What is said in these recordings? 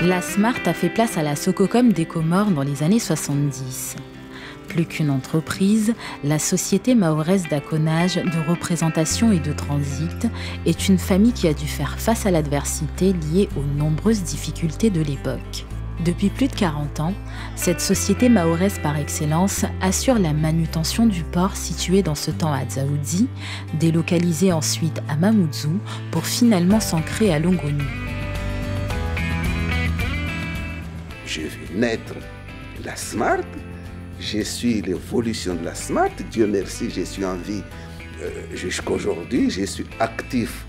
La Smart a fait place à la Sococom des Comores dans les années 70. Plus qu'une entreprise, la société mahoraise d'accollage, de représentation et de transit est une famille qui a dû faire face à l'adversité liée aux nombreuses difficultés de l'époque. Depuis plus de 40 ans, cette société mahoraise par excellence assure la manutention du port situé dans ce temps à Dzaoudzi, délocalisé ensuite à Mamoudzou pour finalement s'ancrer à Longoni. Je vais naître la Smart, je suis l'évolution de la Smart, Dieu merci, je suis en vie jusqu'aujourd'hui, je suis actif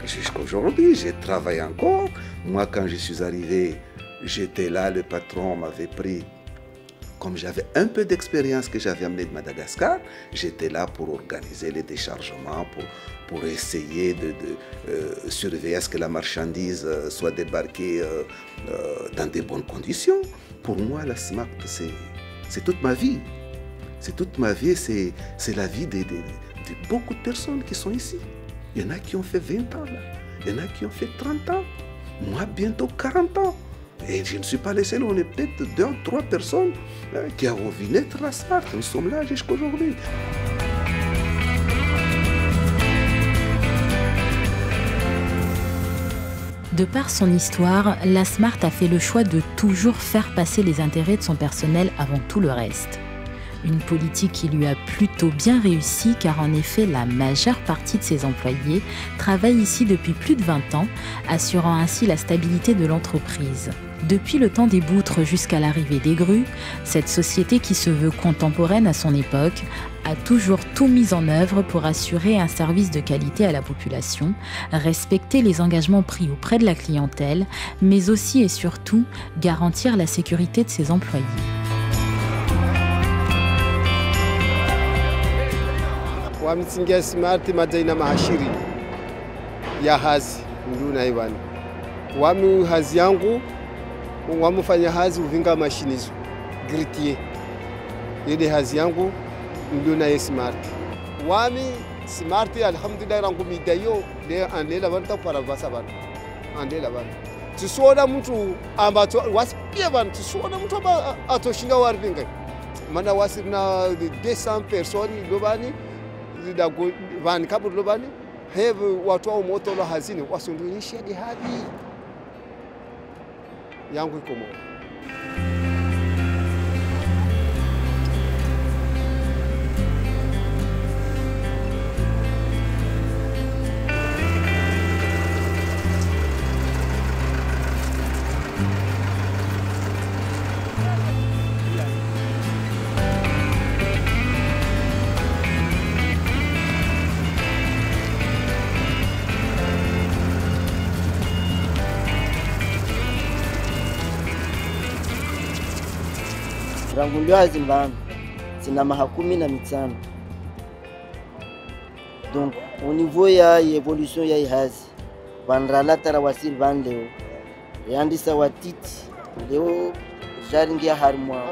jusqu'aujourd'hui, je travaille encore. Moi, quand je suis arrivé, j'étais là, le patron m'avait pris, comme j'avais un peu d'expérience que j'avais amené de Madagascar, j'étais là pour organiser les déchargements, pour essayer de surveiller à ce que la marchandise soit débarquée dans de bonnes conditions. Pour moi, la Smart, c'est toute ma vie. C'est toute ma vie, c'est la vie de beaucoup de personnes qui sont ici. Il y en a qui ont fait 20 ans, là. Il y en a qui ont fait 30 ans. Moi, bientôt 40 ans. Et je ne suis pas le seul, on est peut-être 2 ou 3 personnes qui ont vu naître la Smart. Nous sommes là jusqu'à aujourd'hui. De par son histoire, la Smart a fait le choix de toujours faire passer les intérêts de son personnel avant tout le reste. Une politique qui lui a plutôt bien réussi car en effet la majeure partie de ses employés travaillent ici depuis plus de 20 ans, assurant ainsi la stabilité de l'entreprise. Depuis le temps des boutres jusqu'à l'arrivée des grues, cette société qui se veut contemporaine à son époque a toujours tout mis en œuvre pour assurer un service de qualité à la population, respecter les engagements pris auprès de la clientèle, mais aussi et surtout garantir la sécurité de ses employés. Wamtsingia Smart madaina mahashiri ya hazi nduna ibani wami hazi yangu wamufanya hazi uvinga mashinizo gritier yede hazi yangu nduna Smart wami Smart alhamdulillah rangu midayo de andela banta para basa bana andela bana tusuona mtu ambacho wasipia bana tusuona mtu atoshinga warvinga mana wasirna 200 personnes lobani van kabur lobani have watu wa moto lo hazini wasundunisha di hadi yangu ikomo. Rangu ndio hazimbana sina mahakumi5. Donc au niveau ya évolution ya hazi vanrala tara wasil van leo yandisa watiti leo jari ngia harmwa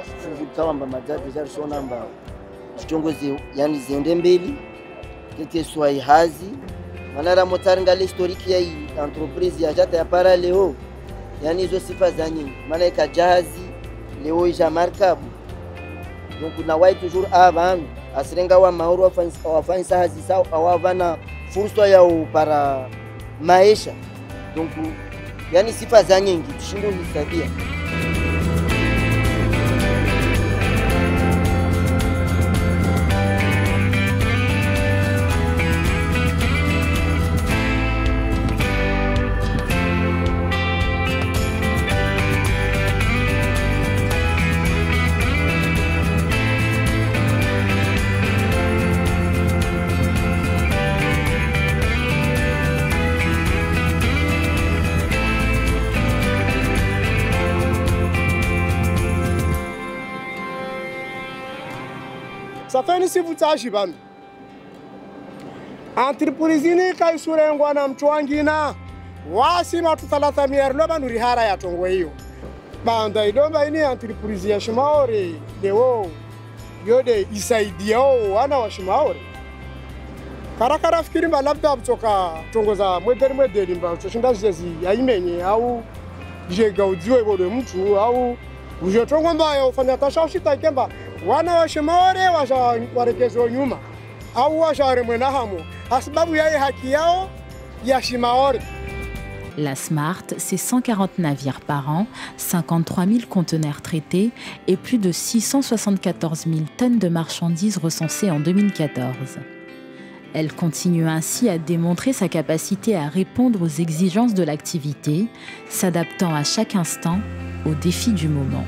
kawamba majadi jari sona mba chitongozi yani zende mbili kete swai hazi manara motari ngale historique ya entreprise ya jata ya para leo yani hizo sifa za nyingi maana ikajazi leo ija markabu. Donc na wai toujours avant asirenga wa mahoro wafanisa hazi sao awavana fursa yao para maisha. Donc yani sifa za nyingi tushindo hisabia. Ça fait une sivutashi bami. Entreprise kai surengwa na mchwangina. Wasi matu 300 loba nurihara ya tongwe hiyo. Banda ilomba ini entreprise ya Shimaore dewo yode isaidia wana wa Shimaore. Karakara fikiri labda kutoka tongoza mwederi mba tushinda zezi yaimenye au zhegaudziwe bode mtu au uzhoto kwamba ufanya tashashita kemba wana washimore warekezwa nyuma au washaremwena hamo sababu ya haki yao ya shimaore. La Smart, c'est 140 navires par an, 53 000 conteneurs traités et plus de 674 000 tonnes de marchandises recensées en 2014. Elle continue ainsi à démontrer sa capacité à répondre aux exigences de l'activité, s'adaptant à chaque instant aux défis du moment.